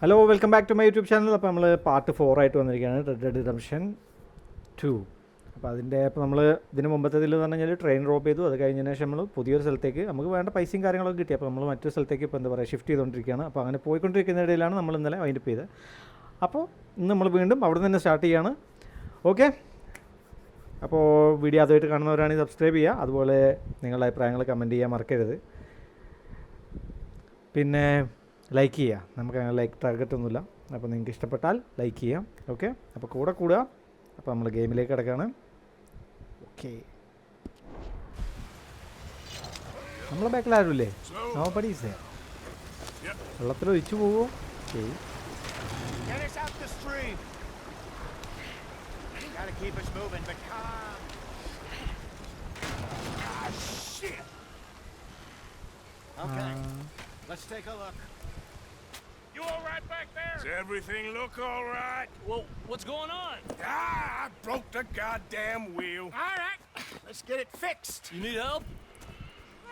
Hello welcome back to my YouTube channel. അപ്പോൾ നമ്മൾ part 4 ആയിട്ട് വന്നിരിക്കുകയാണ്, റെഡ് ഡെഡ് റിഡംഷൻ 2. അപ്പോൾ ഇപ്പോൾ നമ്മൾ ഇതിന് മുമ്പത്തേതിൽ എന്ന് പറഞ്ഞു കഴിഞ്ഞാൽ ട്രെയിൻ റോബ് ചെയ്തു. അത് കഴിഞ്ഞതിന് ശേഷം നമ്മൾ പുതിയൊരു സ്ഥലത്തേക്ക് നമുക്ക് വേണ്ട പൈസയും കാര്യങ്ങളൊക്കെ കിട്ടി. അപ്പോൾ നമ്മൾ മറ്റൊരു സ്ഥലത്തേക്ക് ഇപ്പോൾ എന്താ പറയുക ഷിഫ്റ്റ് ചെയ്തുകൊണ്ടിരിക്കുകയാണ്. അപ്പോൾ അങ്ങനെ പോയിക്കൊണ്ടിരിക്കുന്ന ഇടയിലാണ് നമ്മൾ ഇന്നലെ വൈൻഡപ്പ് ചെയ്തത്. അപ്പോൾ ഇന്ന് നമ്മൾ വീണ്ടും അവിടെ നിന്ന് തന്നെ സ്റ്റാർട്ട് ചെയ്യുകയാണ്. ഓക്കെ, അപ്പോൾ വീഡിയോ ആദ്യമായിട്ട് കാണുന്നവരാണെങ്കിൽ സബ്സ്ക്രൈബ് ചെയ്യുക. അതുപോലെ നിങ്ങളുടെ അഭിപ്രായങ്ങൾ കമൻറ്റ് ചെയ്യാൻ മറക്കരുത്. പിന്നെ ലൈക്ക് ചെയ്യുക. നമുക്ക് അങ്ങനെ ലൈക്ക് ടാർഗറ്റൊന്നുമില്ല. അപ്പോൾ നിങ്ങൾക്ക് ഇഷ്ടപ്പെട്ടാൽ ലൈക്ക് ചെയ്യാം. ഓക്കെ, അപ്പോൾ കൂടെ കൂടുക. അപ്പോൾ നമ്മൾ ഗെയിമിലേക്ക് കിടക്കുകയാണ്. ഓക്കെ, നമ്മളെ ബാക്കിൽ ആരുമില്ലേ? നോബഡീസ്. വെള്ളത്തിൽ ഒഴിച്ചു പോവോ? ശരി. Let's take a look. You all right back there? Does everything look all right? Well, what's going on? I broke the goddamn wheel. All right, let's get it fixed. You need help?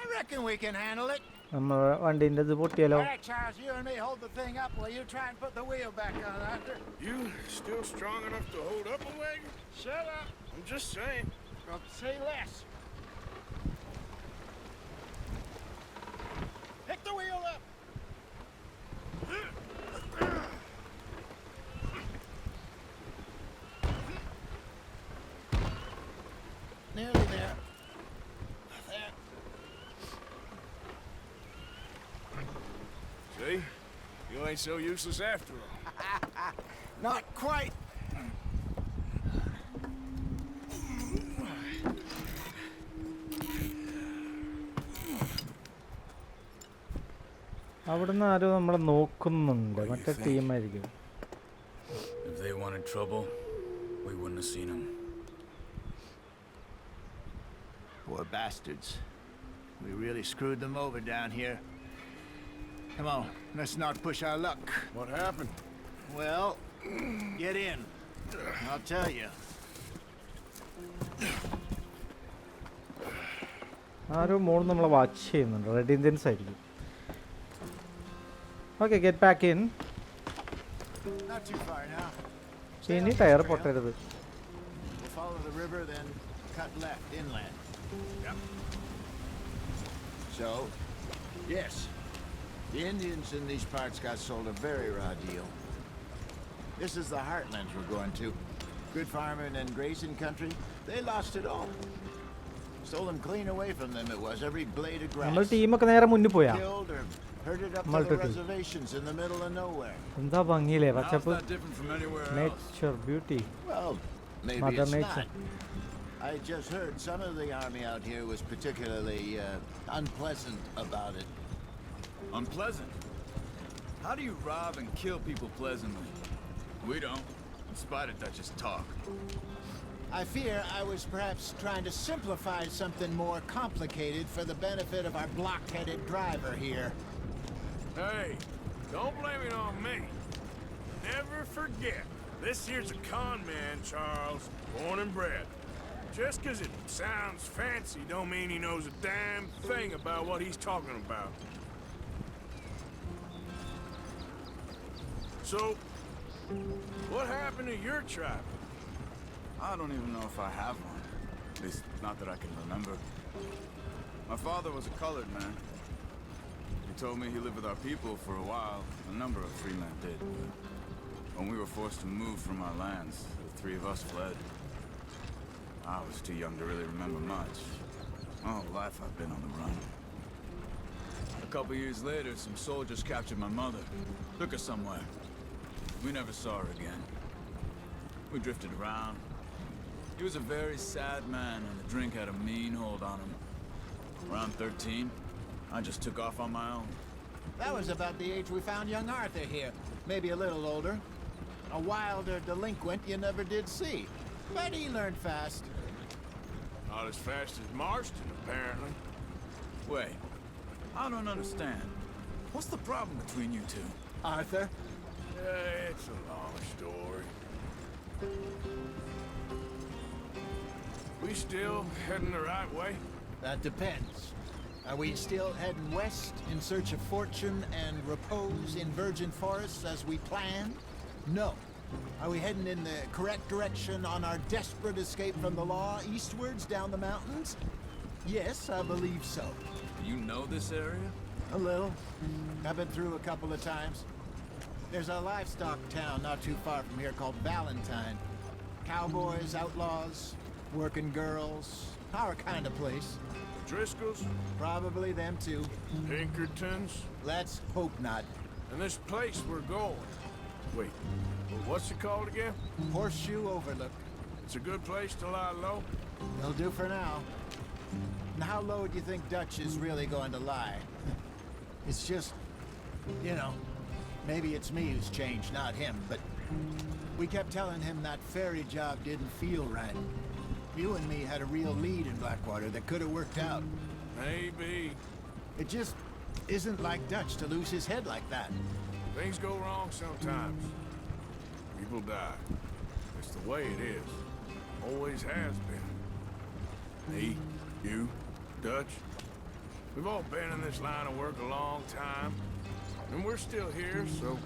I reckon we can handle it. നമ്മൾ വണ്ടീൻ്റെ ഇത് പൊട്ടിയാലോ? All right, Charles, you and me hold the thing up while you try and put the wheel back on, Arthur. You still strong enough to hold up a wagon? Shut up. I'm just saying. Well, say less. Pick the wheel up. Nearly there. There. See? You ain't so useless after all. Not quite. അവിടുന്ന് ആരോ നമ്മളെ നോക്കുന്നുണ്ട്. മറ്റേ ടീമായിരിക്കും. If they wanted trouble, we wouldn't have seen them. Poor bastards. We really screwed them over down here. Come on, let's not push our luck. What happened? Well, get in. I'll tell you. ആരോ മോള് നമ്മളെ watch ചെയ്യുന്നുണ്ട്. Red Indians ആയിരിക്കും. Okay, get back in. Not too far now. ഇനി tyre പൊട്ടരുത്. We'll follow the river, then cut left inland. Yep. So, yes, the Indians in these parts got sold a very raw deal. This is the heartlands we're going to. Good farming and grazing country. They lost it all. Stole them clean away from them. It was every blade of grass. നമ്മൾ ടീമൊക്കെ നേരെ മുന്നിൽ പോയാ. Killed or herded up to the reservations in the middle of nowhere. എന്താ ഭംഗിയില്ലേ How's പച്ചപ്പ്. that different from anywhere else? Nature beauty. Well, maybe Mother it's Nature. not. I just heard some of the army out here was particularly unpleasant about it. Unpleasant? How do you rob and kill people pleasantly? We don't, in spite of Dutch's talk. I fear I was perhaps trying to simplify something more complicated for the benefit of our block-headed driver here. Hey, don't blame it on me. Never forget, this here's a con man, Charles, born and bred. Just 'cause it sounds fancy don't mean he knows a damn thing about what he's talking about. So, what happened to your tribe? I don't even know if I have one. At least, not that I can remember. My father was a colored man. He told me he lived with our people for a while. A number of free men did. When we were forced to move from our lands, the three of us fled. I was too young to really remember much. My whole life I've been on the run. A couple years later, some soldiers captured my mother. Took her somewhere. We never saw her again. We drifted around. He was a very sad man, and the drink had a mean hold on him. Around 13, I just took off on my own. That was about the age we found young Arthur here. Maybe a little older. A wilder delinquent you never did see. But he learned fast. Not as fast as Marston, apparently. Wait, I don't understand. What's the problem between you two? Arthur? It's a long story. We still heading the right way? That depends. Are we still heading west in search of fortune and repose in virgin forests as we planned? No. Are we heading in the correct direction on our desperate escape from the law eastwards down the mountains? Yes, I believe so. You know this area? A little. I've been through a couple of times. There's a livestock town not too far from here called Valentine. Cowboys, outlaws, working girls, our kind of place. Driscoll's? Probably them too. Pinkertons? Let's hope not. And this place we're going. Wait, what's it called again? Horseshoe Overlook. It's a good place to lie low? It'll do for now. And how low do you think Dutch is really going to lie? It's just, you know, maybe it's me who's changed, not him, but we kept telling him that ferry job didn't feel right. You and me had a real lead in Blackwater that could have worked out. Maybe. It just isn't like Dutch to lose his head like that. Things go wrong sometimes. People die. It's the way it is. Always has been. Me, you, Dutch. We've all been in this line of work a long time. And we're still here, so...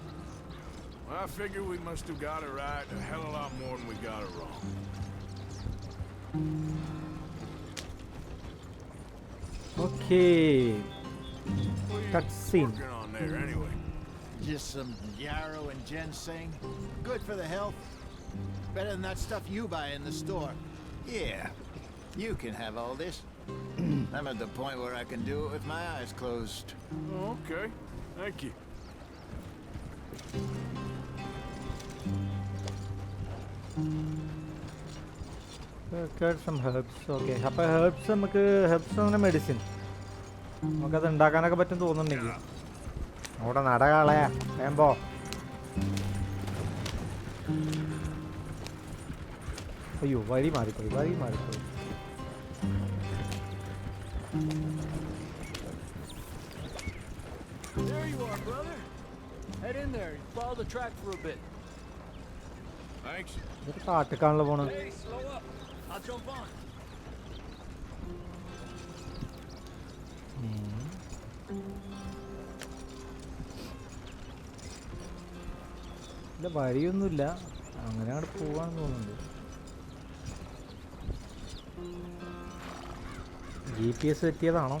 I figure we must have got it right a hell of a lot more than we got it wrong. Okay. What are you Cutscene. working on there, anyway? Just some yarrow and ginseng. Good for the health. Better than that stuff you buy in the store. Yeah, you can have all this. I'm at the point where I can do it with my eyes closed. Okay, thank you. some herbs. Okay. അപ്പോൾ herbs നമുക്ക് herbs എന്ന് medicine നമുക്കത് ഉണ്ടാക്കാനൊക്കെ പറ്റും തോന്നുന്നുണ്ടെങ്കിൽ അവിടെ നടകളയാ വേമ്പോ അയ്യോ വഴി മാറിപ്പോയി There you are, brother. Head in there and follow the track for a bit. Thanks. ഇതൊക്കെ കാട്ടിക്കാണല്ലോ പോണ് Hey, slow up. I'll jump on. ഇല്ല വഴിയൊന്നുമില്ല അങ്ങനെ അവിടെ പോവാന്ന് തോന്നുന്നുണ്ട് GPS എത്തിയതാണോ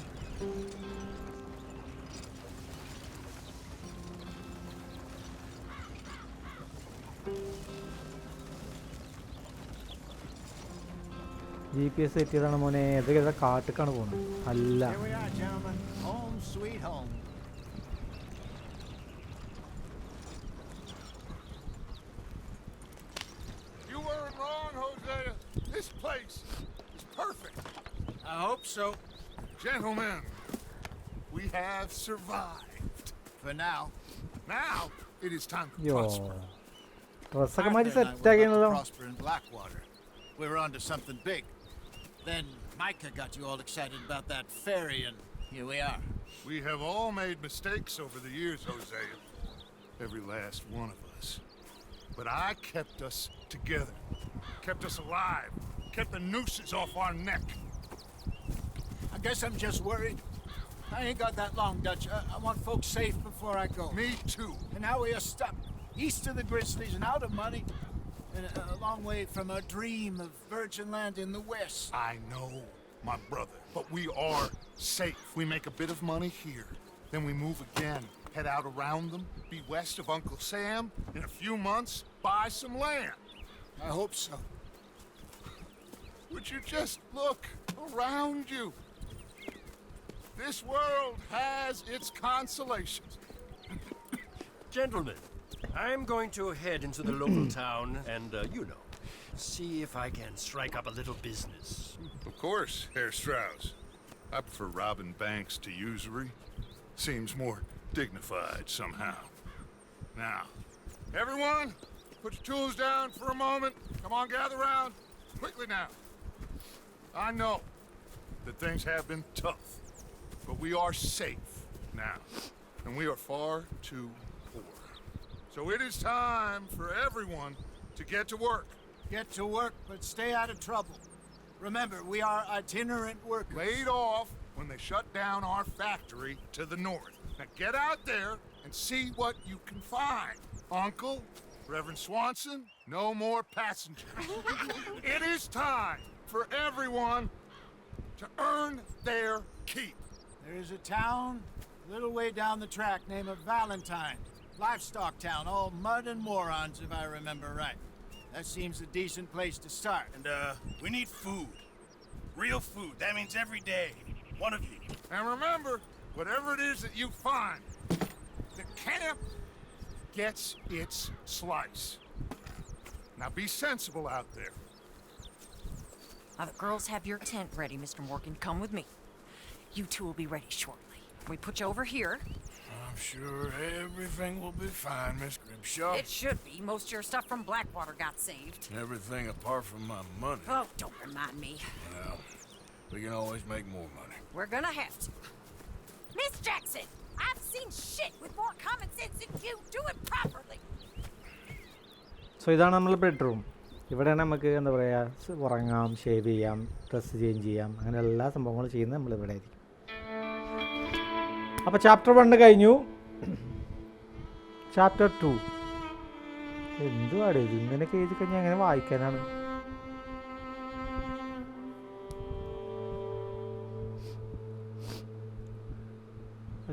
GPS എത്തിയതാണ് മോനെ ഇതൊക്കെ കാട്ടിക്കാണ് പോകുന്നത് അല്ല Here we are, gentlemen. Home sweet home. You weren't wrong, Hosea. This place is perfect. I hope so. Gentlemen, we have survived. For now. Now, it is time to യോ prosper. ഡ്രസ്സൊക്കെ മാറ്റി Arthur and I set were about ആക്കിയെന്നല്ലോ to prosper in Blackwater. We were onto something big. Then Micah got you all excited about that ferry, and here we are. We have all made mistakes over the years, Hosea. Every last one of us. But I kept us together. Kept us alive. Kept the nooses off our neck. I guess I'm just worried. I ain't got that long, Dutch. I want folks safe before I go. Me too. And now we are stuck east of the Grizzlies and out of money, and a long way from our dream of virgin land in the west. I know, my brother. But we are safe. We make a bit of money here. Then we move again. Head out around them. Be west of Uncle Sam. In a few months, buy some land. I hope so. Would you just look around you? This world has its consolations. Gentlemen, I'm going to head into the local town and, see if I can strike up a little business. Of course, Herr Strauss. I prefer robbing banks to usury. Seems more dignified somehow. Now, everyone, put your tools down for a moment. Come on, gather round. Quickly now. I know that things have been tough, but we are safe now, and we are far too poor. So it is time for everyone to get to work. Get to work, but stay out of trouble. Remember, we are itinerant workers. Laid off when they shut down our factory to the north. Now get out there and see what you can find. Uncle, Reverend Swanson, no more passengers. It is time for everyone to earn their keep. There's a town a little way down the track named Valentine. Livestock town, all mud and morons if I remember right. That seems a decent place to start. And, we need food. Real food. That means every day. One of you. And remember, whatever it is that you find, the camp gets its slice. Now be sensible out there. Now the girls have your tent ready, Mr. Morgan. Come with me. You two will be ready shortly. We put you over here. I'm sure everything will be fine, Miss Grimshaw. It should be. Most of your stuff from Blackwater got saved. Everything apart from my money. Oh, don't remind me. Well, we can always make more money. We're gonna have to. Miss Jackson, I've seen shit with more common sense than you. Do it properly. So ഇതാണ് നമ്മൾ bedroom. ഇവിടെയാണ് നമുക്ക് എന്താ പറയുക ഉറങ്ങാം, shave ചെയ്യാം, dress change ചെയ്യാം, അങ്ങനെ എല്ലാ സംഭവങ്ങളും ചെയ്യുന്നത് നമ്മളിവിടെ ആയിരിക്കും. അപ്പോൾ ചാപ്റ്റർ 1 കഴിഞ്ഞു. ചാപ്റ്റർ 2 എന്തുവാണ് ഇത്? ഇങ്ങനെയൊക്കെ എഴുതി കഴിഞ്ഞാൽ അങ്ങനെ വായിക്കാനാണ്.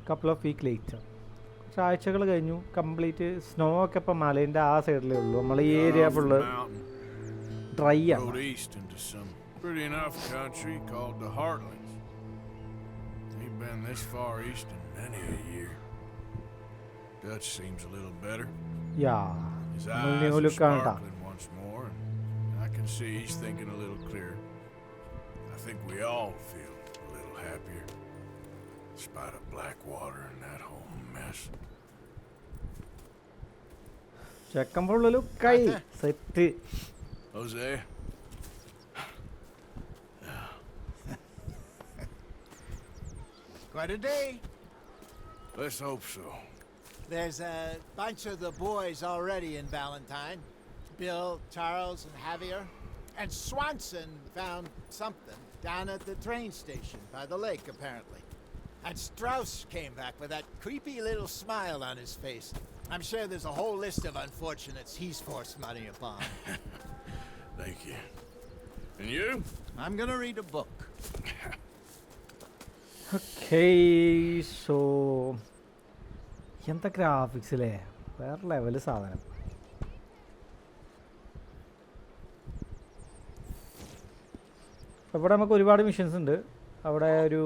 Couple of week later. കുറച്ച് ആഴ്ചകൾ കഴിഞ്ഞു. കംപ്ലീറ്റ് സ്നോ ഒക്കെ ഇപ്പം മലേൻ്റെ ആ സൈഡിലേ ഉള്ളൂ. നമ്മൾ ഈ ഏരിയ ഫുള്ള് ഡ്രൈ ആണ്. Rode east into some pretty enough country called the Heartlands. Ain't been this far east in many a year. Dutch seems a little better. Yeah His നമ്മൾ eyes new are ലുക്കാണ് കേട്ടോ. sparkling once more, and I can see he's thinking a little clearer. I think we all feel a little happier, in spite of Blackwater and that whole mess. ചെക്കൻ full ലുക്കായി set. Jose? Quite a day. Let's hope so. There's a bunch of the boys already in Valentine. Bill, Charles, and Javier. And Swanson found something down at the train station by the lake, apparently. And Strauss came back with that creepy little smile on his face. I'm sure there's a whole list of unfortunates he's forced money upon. Thank you. And you? I'm gonna read a book. Okay so എന്താ graphics അല്ലേ, വേറെ level സാധനം. ഇവിടെ നമുക്ക് ഒരുപാട് missions ഉണ്ട്. അവിടെ ഒരു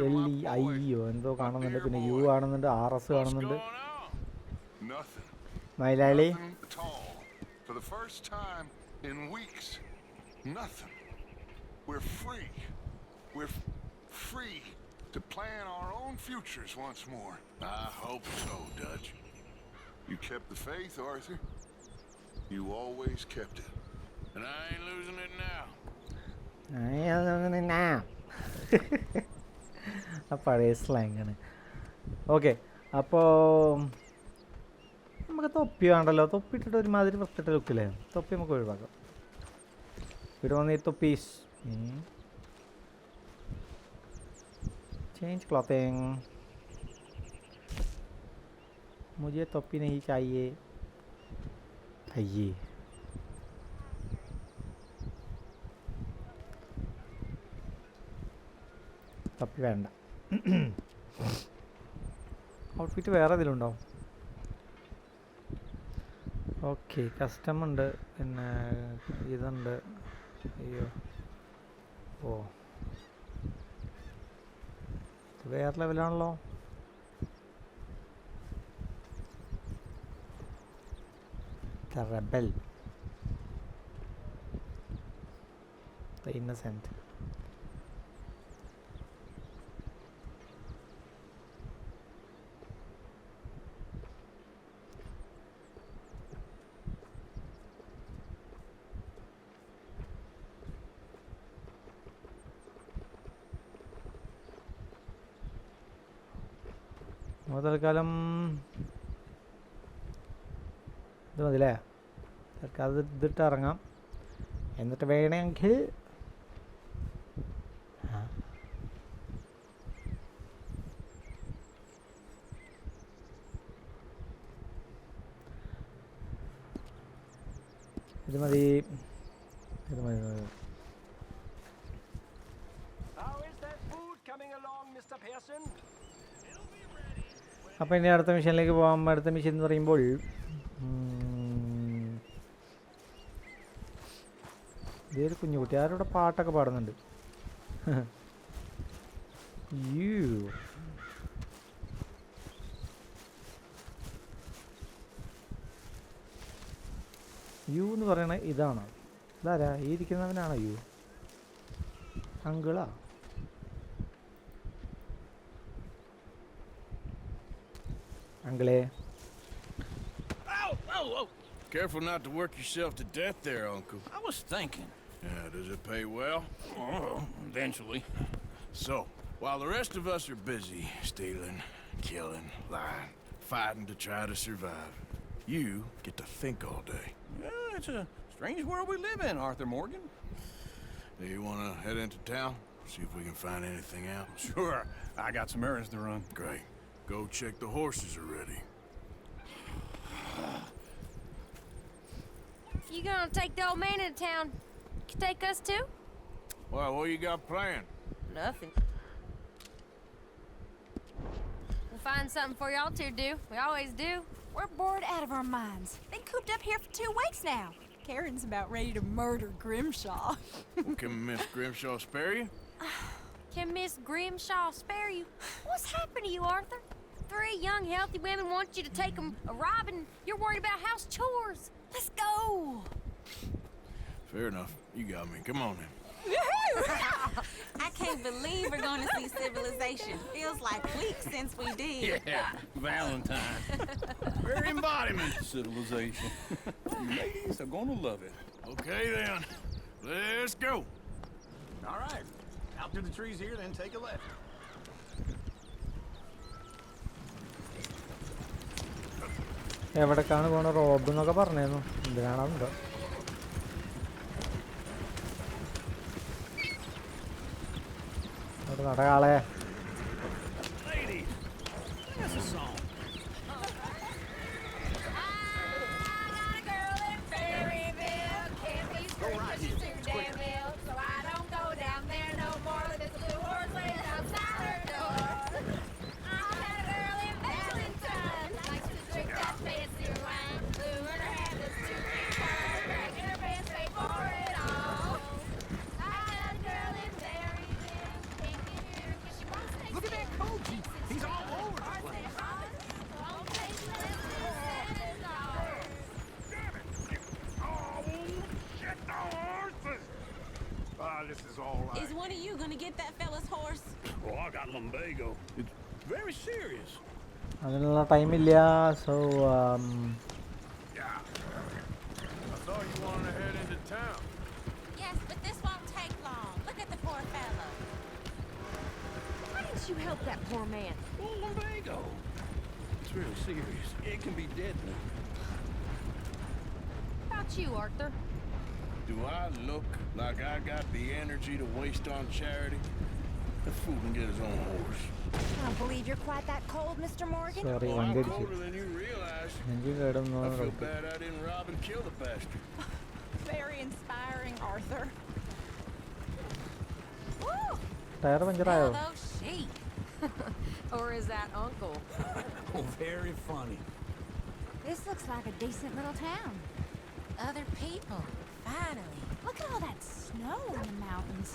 ELEIO എന്തോ കാണുന്നുണ്ട്, പിന്നെ U കാണുന്നുണ്ട്, RS കാണുന്നുണ്ട്. Malayali Nothing at all. For the first time in weeks, nothing. We're free. We're free to plan our own futures once more. I hope so, Dutch. You kept the faith, Arthur. You always kept it. And I ain't losing it now. ആ പഴയ സ്ലാങ്ങാണ്. Okay, അപ്പോൾ നമുക്ക് തൊപ്പി വേണ്ടല്ലോ. തൊപ്പി ഇട്ടിട്ട് ഒരുമാതിരി വൃത്തിട്ട ലുക്കില്ലേ, തൊപ്പി നമുക്ക് ഒഴിവാക്കാം. ഇടുവന്ന് ഈ തൊപ്പീസ് चेंज क्लॉथिंग, मुझे टोपी नहीं चाहिए. ये ടോപ്പി വേണ്ട. ഔട്ട്ഫിറ്റ് വേറെ ഇതിലുണ്ടോ? ഓക്കെ, കസ്റ്റം ഉണ്ട്, പിന്നെ ഇതുണ്ട്. അയ്യോ, ഓ വേറെ ലെവലാണല്ലോ. The rebel, the innocent. തൽക്കാലം ഇത് മതില്ലേ? തൽക്കാലം ഇതിട്ട് ഇറങ്ങാം. എന്നിട്ട് വേണമെങ്കിൽ ഇത് മതി. ഇത് മതി. How is that food coming along, Mr. Pearson? അപ്പോൾ ഇനി അടുത്ത മിഷനിലേക്ക് പോകാം. അടുത്ത മിഷൻ എന്ന് പറയുമ്പോൾ ഇതൊരു കുഞ്ഞുകുട്ടി ആരോടെ പാട്ടൊക്കെ പാടുന്നുണ്ട്. യു എന്ന് പറയണ ഇതാണോ? ഇതാരാ ഈ ഇരിക്കുന്നവനാണോ U? അങ്കിളാ? അങ്കിളേ. Careful not to work yourself to death there, Uncle. I was thinking. Yeah, does it pay well? Oh, eventually. So, while the rest of us are busy stealing, killing, lying, fighting to try to survive, you get to think all day. Yeah, it's a strange world we live in, Arthur Morgan. Do you want to head into town? See if we can find anything out? Sure. I got some errands to run. Great. Go check the horses are ready. You gonna take the old man into town? You take us too? Well, what you got planned? Nothing. We'll find something for y'all to do. We always do. We're bored out of our minds. Been cooped up here for 2 weeks now. Karen's about ready to murder Grimshaw. Well, can Miss Grimshaw spare you? Can Miss Grimshaw spare you? What's happened to you, Arthur? 3 young, healthy women want you to take them a robbing. You're worried about house chores. Let's go. Fair enough. You got me. Come on then. I can't believe we're going to see civilization. Feels like weeks since we did. Yeah, Valentine. Very embodiment of civilization. You ladies are going to love it. Okay then. Let's go. All right. Out through the trees here, then take a left. എവിടേക്കാണ് പോണ? Rob എന്നൊക്കെ പറഞ്ഞായിരുന്നു. എന്തിനാണെന്തോ. അവിടെ നടകാളെ. Ladies, that's a song. Look at that coach. He's all over the place. This is all right. Is one of you going to get that fella's horse? Oh, I got lumbago. It's very serious. അതിനുള്ള ടൈമില്ല. So Yeah. I thought you wanted to head into town. Yes, but this won't take long. Look at the poor fella. Why didn't you help that poor man? Oh, lumbago. It's really serious. It can be deadly. How about you, Arthur? Do I look like I got the energy to waste on charity? The fool can get his own horse. I don't believe you're quite that cold, Mr. Morgan. Sorry, Well, വണ്ടി I'm അടിച്ചു. colder than you realize. എനിക്ക് കേടുന്നു. I feel bad I didn't rob and kill the bastard. Very inspiring, Arthur. Tyre പഞ്ചറായോ? Hello, sheep. Or is that Uncle? Oh, very funny. This looks like a decent little town. Other people. Finally. Look at all that snow in the mountains.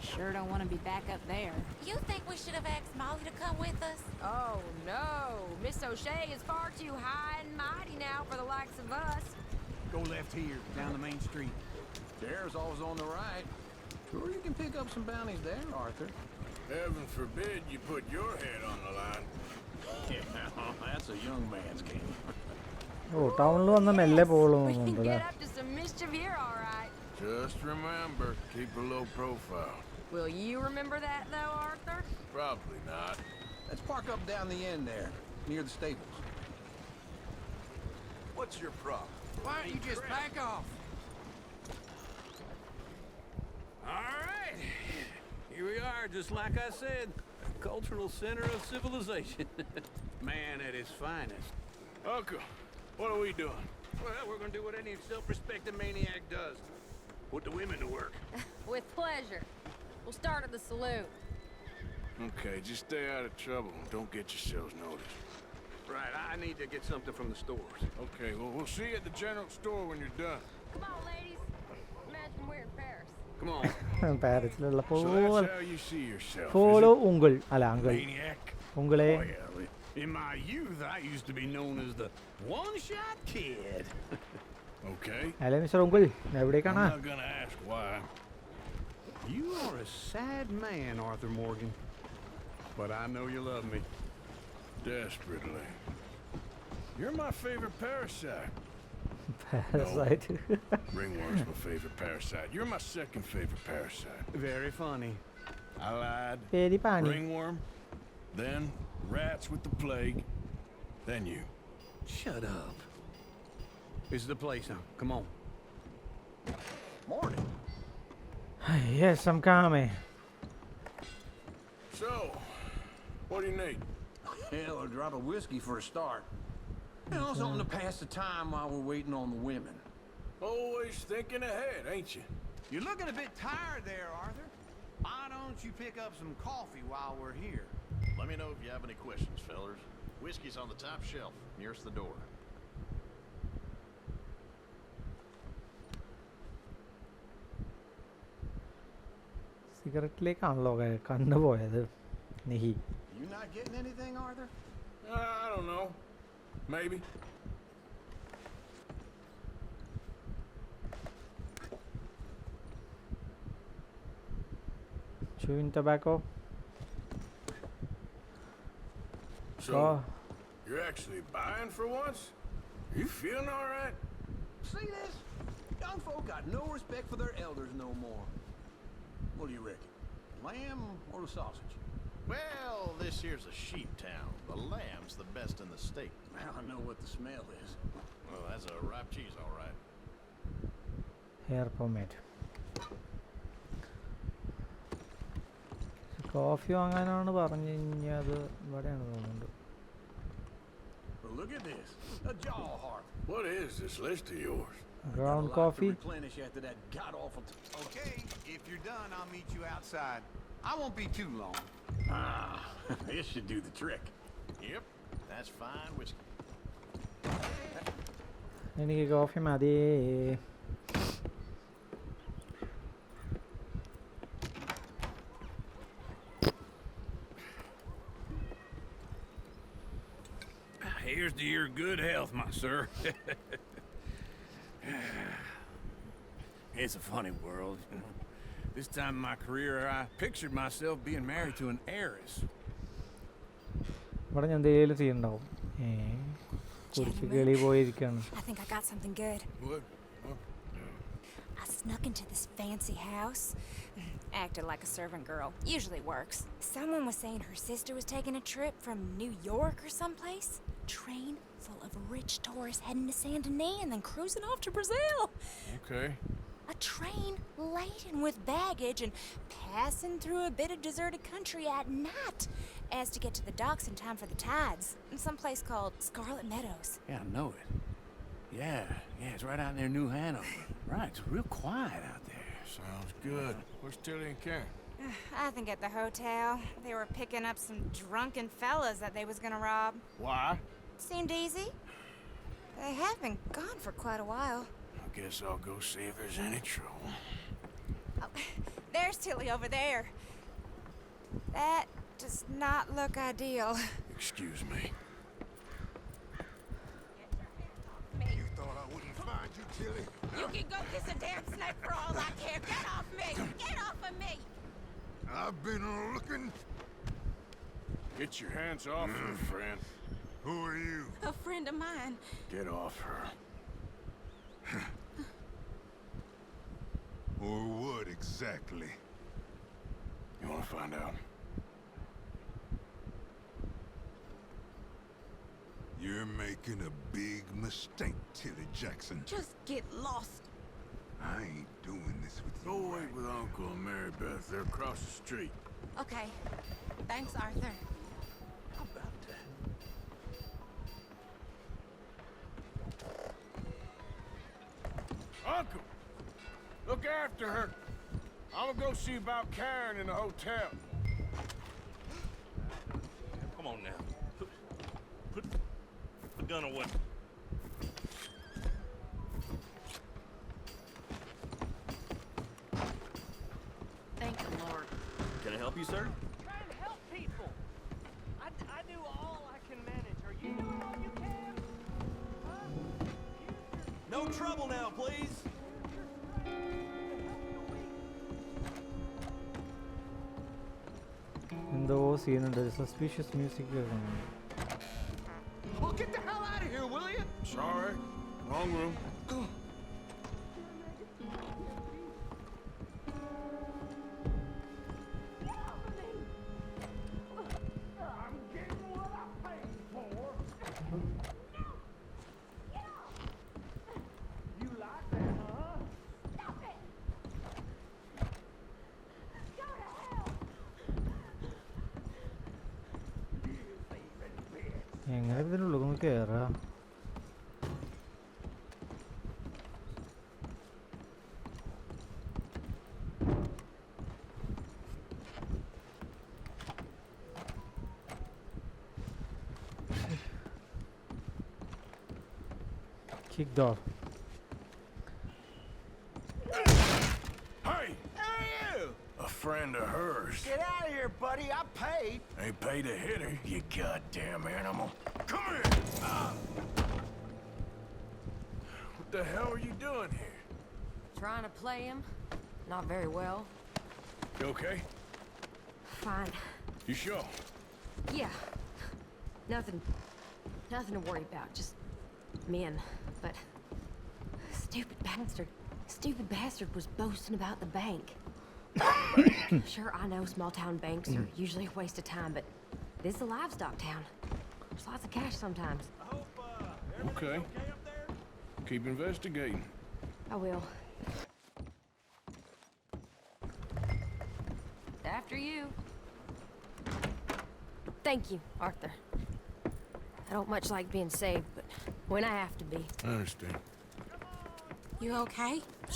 Sure don't want to be back up there. You think we should have asked Molly to come with us? Oh, no. Miss O'Shea is far too high and mighty now for the likes of us. Go left here, down the main street. There's always on the right. Sure, you can pick up some bounties there, Arthur. Heaven forbid you put your head on the line. Yeah, that's a young man's game. ഓ, ടൗണിൽ വന്ന മെല്ലെ പോകുള്ളൂ We can തോന്നുന്നുണ്ടല്ലേ? get up to some mischief here, all right. Just remember, keep a low profile. Will you remember that, though, Arthur? Probably not. Let's park up down the end there, near the stables. What's your problem? Why don't you just back off? All right. Here we are, just like I said. A cultural center of civilization. Man at his finest. Uncle, what are we doing? Well, we're gonna do what any self-respecting maniac does. Put the women to work. With pleasure. We'll start at the saloon. Okay, just stay out of trouble and don't get yourselves noticed. Right, I need to get something from the stores. Okay, well, we'll see you at the general store when you're done. Come on, ladies. Imagine we're in Paris. Come on. പാരസിലുള്ള So that's how you see yourself, follow is ഉങ്കൾ അല്ല it? Uncle Maniac. ഉങ്കളെ Well, in my youth, I used to be known as the one-shot kid. Okay. അല്ലേ mister ഉങ്കൾ I'm എവിടേക്കാണ് not gonna ask why. You are a sad man, Arthur Morgan. But I know you love me. Desperately. You're my favorite parasite. Parasite Ringworm's my favorite parasite. You're my second favorite parasite. Very funny. I lied. പേര് പാനി Ringworm, then rats with the plague, then you. Shut up. This is the place now. Come on. Morning. Yes I'm coming. So, what do you need? Hell, a drop of whiskey for a start. You know, something to pass the time while we're waiting on the women. Always thinking ahead, ain't you? You're looking a bit tired there, Arthur. Why don't you pick up some coffee while we're here? Let me know if you have any questions, fellers. Whiskey's on the top shelf, nearest the door. സിഗരറ്റിലേക്കാണല്ലോ കണ്ടുപോയത് നിഹി You not getting anything, Arthur? I don't know. Maybe. chewing tobacco. So, Oh. you're actually buying for once? You feeling all right? See this? Young folk got no respect for their elders no more. What do you reckon? Lamb or the sausage? Well, this here's a sheep town. The lamb's the best in the state. Now I know what the smell is. Well, that's a ripe cheese, all right. Hair pomade. Coffee വാങ്ങാനാണ് പറഞ്ഞു കഴിഞ്ഞത് ഇവിടെയാണ് തോന്നുന്നുണ്ട്. But look at this. A jaw heart. What is this list of yours? Ground Got a lot coffee. to replenish after that god-awful Okay, if you're done, I'll meet you outside. I won't be too long. Ah, this should do the trick. Yep, that's fine whiskey. എനിക്ക് coffee മതി. Here's to your good health, my sir. It's a funny world, you know. This time in my career, I pictured myself being married to an heiress. ഇവിടെ ഞാൻ എന്തെങ്കിലും ചെയ്യുന്നുണ്ടാവും. കുറിച്ച് കിളി പോയിരിക്കാണ്. I think I got something good. What? I snuck into this fancy house. Acted like a servant girl. Usually works. Someone was saying her sister was taking a trip from New York or someplace. Train full of rich tourists heading to Saint Denis and then cruising off to Brazil. Okay. A train laden with baggage and passing through a bit of deserted country at night as to get to the docks in time for the tides. In some place called Scarlet Meadows. Yeah, I know it. Yeah, it's right out near New Hanover. Right, it's real quiet out there. Sounds good. Where's Tilly and Karen? I think at the hotel. They were picking up some drunken fellas that they was gonna rob. Why? Seemed easy. They have been gone for quite a while. I guess I'll go see if there's any trouble. Oh, there's Tilly over there. That does not look ideal. Excuse me. You thought I wouldn't find you, Tilly? You can go kiss a damn snake for all I care. Get off me! Get off of me! I've been looking. Get your hands off her, friend. Who are you? A friend of mine. Get off her. Or what exactly? You want to find out? You're making a big mistake, Tilly Jackson. Just get lost. I ain't doing this with you. Go wait with Uncle and Mary Beth. They're across the street. Okay. Thanks, Arthur. How about that? Uncle, look after her. I'm gonna go see about Karen in the hotel. Come on now. Put the gun away. Thank you, Lord. Can I help you, sir? Trying to help people. I do all I can manage. Are you doing all you can? No trouble now, please. എന്തോ സീനുണ്ട് suspicious music കേൾക്കുന്നുണ്ട്. Well, get the hell out of here, will you? Sorry, wrong room. I'm getting what I paid for. You like that, huh? Stop it! Go to hell! എങ്ങനെ ഇതിനുള്ളിൽ ഒന്ന് കയറാ? Kicked off. Hey! Hey, you! A friend of hers. Get out of here, buddy. I paid. Ain't paid to hit her, you goddamn animal. Come here! What the hell are you doing here? Trying to play him? Not very well. You okay? Fine. You sure? Yeah. Nothing to worry about. Just men. But stupid bastard was boasting about the bank. Sure, I know small town banks are usually a waste of time, but this is a livestock town. There's lots of cash sometimes. Okay. Keep investigating. I will. After you. Thank you, Arthur. I don't much like being saved, but when I have to be. I understand. You okay?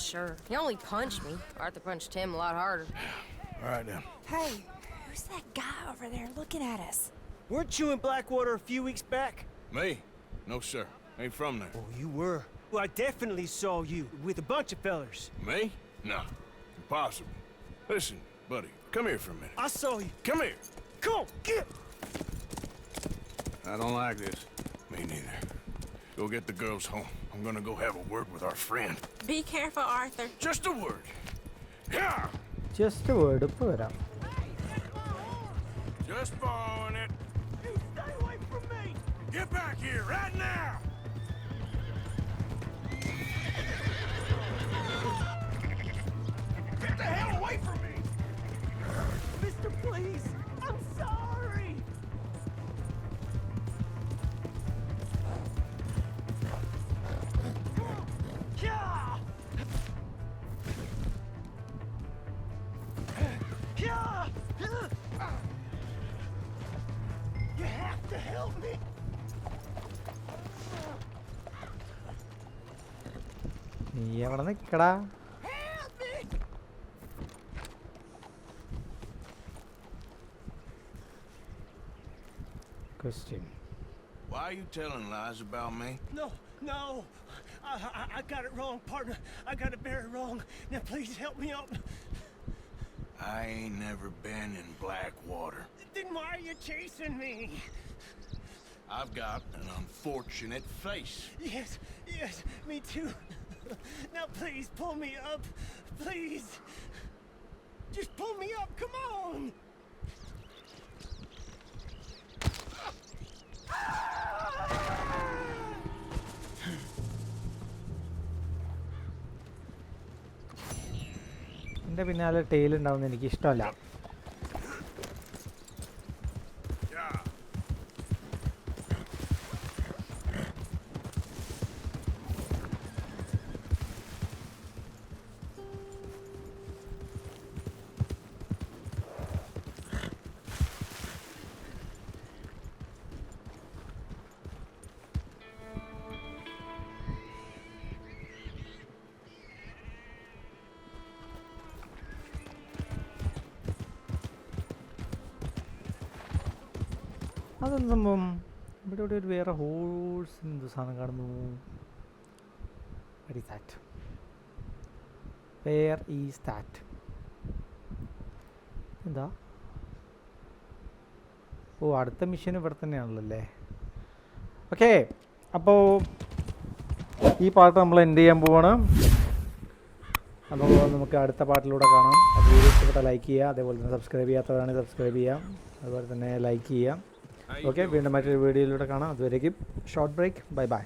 Sure. He only punched me. Arthur punched him a lot harder. All right, now. Hey, who's that guy over there looking at us? Weren't you in Blackwater a few weeks back? Me? No, sir. Ain't from there. Oh, you were. Well, I definitely saw you with a bunch of fellers. Me? No. Impossible. Listen, buddy, come here for a minute. I saw you. Come here. Come on, get! I don't like this. Me neither. Go get the girls home. I'm gonna go have a word with our friend. Be careful, Arthur. Just a word. Yeah! Just a word, ഇപ്പൊ വരാം. Just borrowing it. You stay away from me! Get back here right now! Get the hell away from me! Mister, please! I'm sorry! Yeah! Yeah! You have to help me! നീ എവിടെ നിക്കടാ? Help me! Question. Why are you telling lies about me? No, no. I got it wrong, partner. I got it very wrong. Now please help me out. I ain't never been in Blackwater. Then why are you chasing me? I've got an unfortunate face. Yes, me too. Now please pull me up. Please. Just pull me up, come on. എൻ്റെ പിന്നാലെ tail ഉണ്ടാവുന്ന എനിക്ക് ഇഷ്ടമല്ല. Yeah. അതെന്ത് സംഭവം? ഇവിടെ ഒരു വേറെ ഹോൾസ് എന്ത് സാധനം കാണുന്നു? Where is that? Where is that? എന്താ? ഓ, അടുത്ത മിഷൻ ഇവിടെ തന്നെയാണല്ലോ അല്ലേ? ഓക്കെ, അപ്പോൾ ഈ പാട്ട് നമ്മൾ എൻഡ് ചെയ്യാൻ പോവാണ്. അപ്പോൾ നമുക്ക് അടുത്ത പാട്ടിലൂടെ കാണാം. അത് വീഡിയോ ഇഷ്ടപ്പെട്ടാൽ ലൈക്ക് ചെയ്യുക, അതേപോലെ തന്നെ സബ്സ്ക്രൈബ് ചെയ്യാത്തവരാണെങ്കിൽ സബ്സ്ക്രൈബ് ചെയ്യാം, അതുപോലെ തന്നെ ലൈക്ക് ചെയ്യാം. ഓക്കെ, വീണ്ടും മറ്റൊരു വീഡിയോയിലൂടെ കാണാം. അതുവരേക്കും ഷോർട്ട് ബ്രേക്ക്. Bye bye.